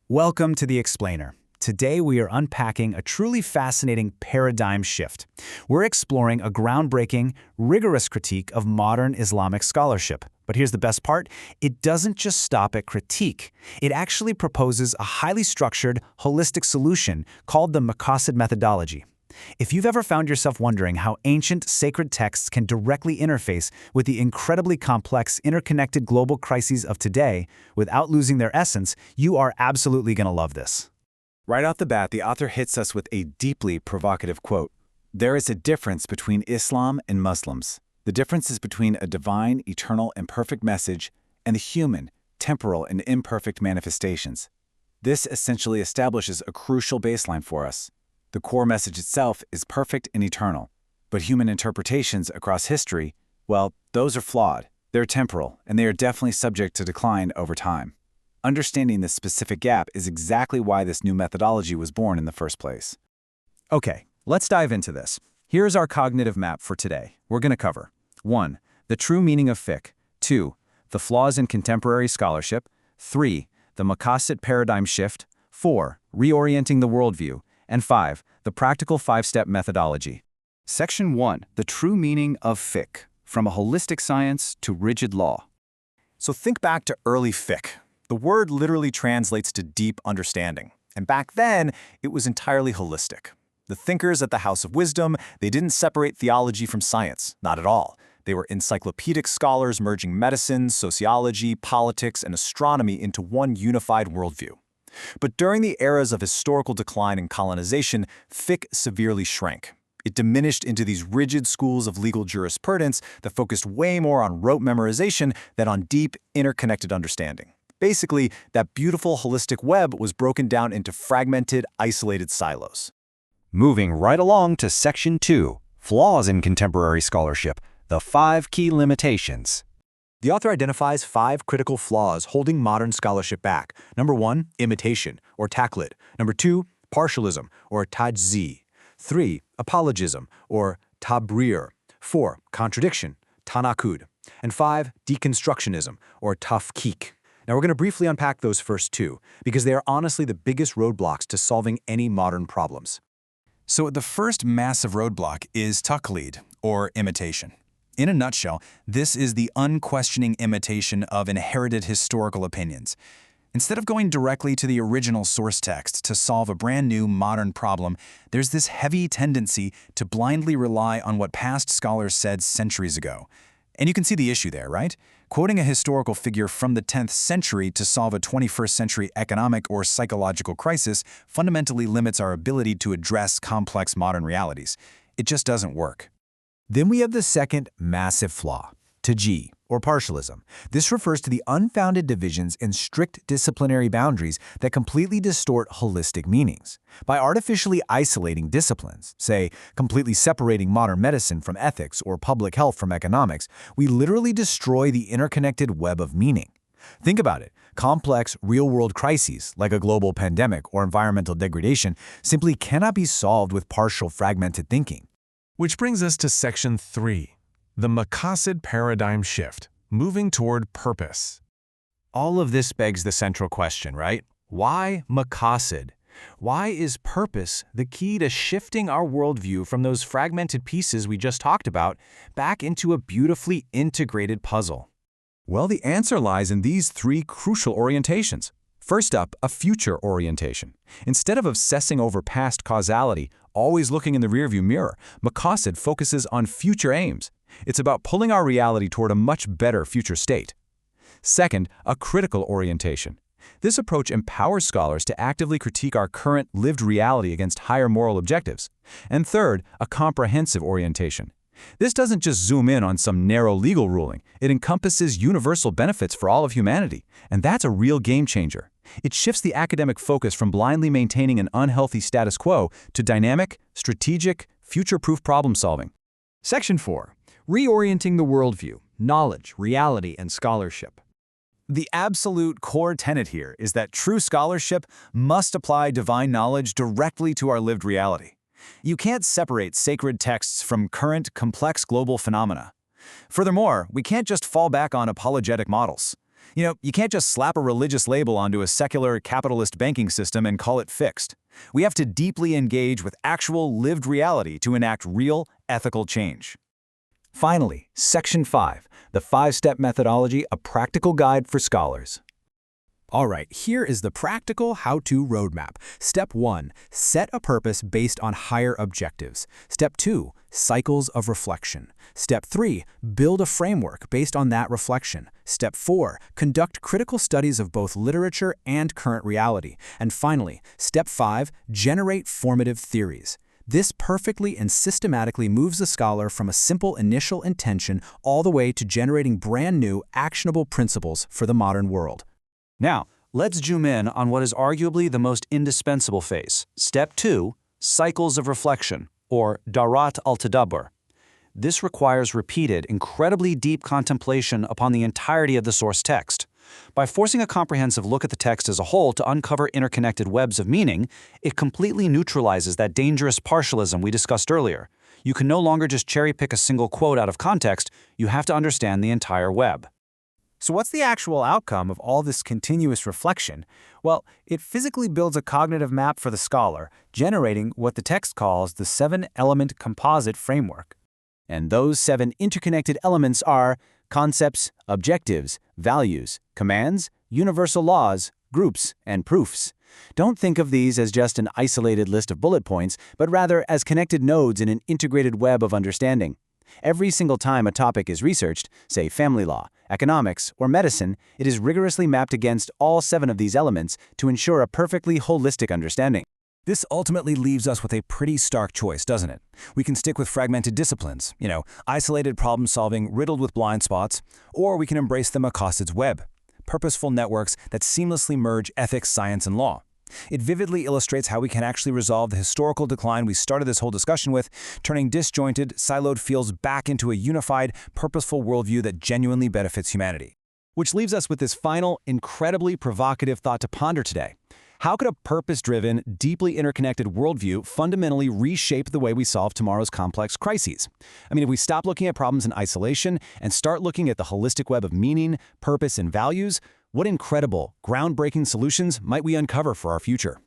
Welcome to The Explainer. Today we are unpacking a truly fascinating paradigm shift. We're exploring a groundbreaking, rigorous critique of modern Islamic scholarship. But here's the best part, it doesn't just stop at critique. It actually proposes a highly structured, holistic solution called the Maqasid methodology. If you've ever found yourself wondering how ancient sacred texts can directly interface with the incredibly complex, interconnected global crises of today without losing their essence, you are absolutely going to love this. Right off the bat, the author hits us with a deeply provocative quote. There is a difference between Islam and Muslims. The difference is between a divine, eternal, and perfect message and the human, temporal, and imperfect manifestations. This essentially establishes a crucial baseline for us. The core message itself is perfect and eternal, but human interpretations across history, well, those are flawed. They're temporal, and they are definitely subject to decline over time. Understanding this specific gap is exactly why this new methodology was born in the first place. Okay, let's dive into this. Here's our cognitive map for today. We're going to cover 1. The true meaning of fiqh. 2. The flaws in contemporary scholarship. 3. The Maqasid paradigm shift. 4. Reorienting the worldview. And 5. The practical 5-step methodology. Section 1. The true meaning of fiqh, from a holistic science to rigid law. So think back to early fiqh. The word literally translates to deep understanding. And back then, it was entirely holistic. The thinkers at the House of Wisdom, they didn't separate theology from science, not at all. They were encyclopedic scholars merging medicine, sociology, politics, and astronomy into one unified worldview. But during the eras of historical decline and colonization, fiqh severely shrank. It diminished into these rigid schools of legal jurisprudence that focused way more on rote memorization than on deep, interconnected understanding. Basically, that beautiful holistic web was broken down into fragmented, isolated silos. Moving right along to Section 2, Flaws in Contemporary Scholarship, the 5 Key Limitations. The author identifies 5 critical flaws holding modern scholarship back. Number 1, imitation, or taqlid. Number 2, partialism, or tajzi. 3, apologism, or tabrir. 4, contradiction, tanakud. And 5, deconstructionism, or tafkik. Now we're going to briefly unpack those first 2, because they are honestly the biggest roadblocks to solving any modern problems. So the first massive roadblock is taqlid, or imitation. In a nutshell, this is the unquestioning imitation of inherited historical opinions. Instead of going directly to the original source text to solve a brand new modern problem, there's this heavy tendency to blindly rely on what past scholars said centuries ago. And you can see the issue there, right? Quoting a historical figure from the 10th century to solve a 21st century economic or psychological crisis fundamentally limits our ability to address complex modern realities. It just doesn't work. Then we have the second massive flaw, tajzi, or partialism. This refers to the unfounded divisions and strict disciplinary boundaries that completely distort holistic meanings. By artificially isolating disciplines, say, completely separating modern medicine from ethics or public health from economics, we literally destroy the interconnected web of meaning. Think about it. Complex, real-world crises, like a global pandemic or environmental degradation, simply cannot be solved with partial, fragmented thinking. Which brings us to Section 3, the Maqasid paradigm shift, moving toward purpose. All of this begs the central question, right? Why Maqasid? Why is purpose the key to shifting our worldview from those fragmented pieces we just talked about back into a beautifully integrated puzzle? Well, the answer lies in these 3 crucial orientations. First up, a future orientation. Instead of obsessing over past causality, always looking in the rearview mirror, Maqasid focuses on future aims. It's about pulling our reality toward a much better future state. Second, a critical orientation. This approach empowers scholars to actively critique our current lived reality against higher moral objectives. And third, a comprehensive orientation. This doesn't just zoom in on some narrow legal ruling. It encompasses universal benefits for all of humanity, and that's a real game changer. It shifts the academic focus from blindly maintaining an unhealthy status quo to dynamic, strategic, future-proof problem-solving. Section 4. Reorienting the worldview, knowledge, reality, and scholarship. The absolute core tenet here is that true scholarship must apply divine knowledge directly to our lived reality. You can't separate sacred texts from current, complex global phenomena. Furthermore, we can't just fall back on apologetic models. You can't just slap a religious label onto a secular capitalist banking system and call it fixed. We have to deeply engage with actual lived reality to enact real, ethical change. Finally, Section 5, the 5-step methodology, a practical guide for scholars. All right, here is the practical how-to roadmap. Step 1, set a purpose based on higher objectives. Step 2, cycles of reflection. Step 3, build a framework based on that reflection. Step 4, conduct critical studies of both literature and current reality. And finally, Step 5, generate formative theories. This perfectly and systematically moves the scholar from a simple initial intention all the way to generating brand new, actionable principles for the modern world. Now, let's zoom in on what is arguably the most indispensable phase. Step 2, cycles of reflection, or darat al-tadabbur. This requires repeated, incredibly deep contemplation upon the entirety of the source text. By forcing a comprehensive look at the text as a whole to uncover interconnected webs of meaning, it completely neutralizes that dangerous partialism we discussed earlier. You can no longer just cherry-pick a single quote out of context, you have to understand the entire web. So what's the actual outcome of all this continuous reflection? Well, it physically builds a cognitive map for the scholar, generating what the text calls the 7-element composite framework. And those 7 interconnected elements are concepts, objectives, values, commands, universal laws, groups, and proofs. Don't think of these as just an isolated list of bullet points, but rather as connected nodes in an integrated web of understanding. Every single time a topic is researched, say family law, economics, or medicine, it is rigorously mapped against all 7 of these elements to ensure a perfectly holistic understanding. This ultimately leaves us with a pretty stark choice, doesn't it? We can stick with fragmented disciplines, isolated problem-solving riddled with blind spots, or we can embrace the Maqasid's web, purposeful networks that seamlessly merge ethics, science, and law. It vividly illustrates how we can actually resolve the historical decline we started this whole discussion with, turning disjointed, siloed fields back into a unified, purposeful worldview that genuinely benefits humanity. Which leaves us with this final, incredibly provocative thought to ponder today. How could a purpose-driven, deeply interconnected worldview fundamentally reshape the way we solve tomorrow's complex crises? If we stop looking at problems in isolation and start looking at the holistic web of meaning, purpose, and values, what incredible, groundbreaking solutions might we uncover for our future?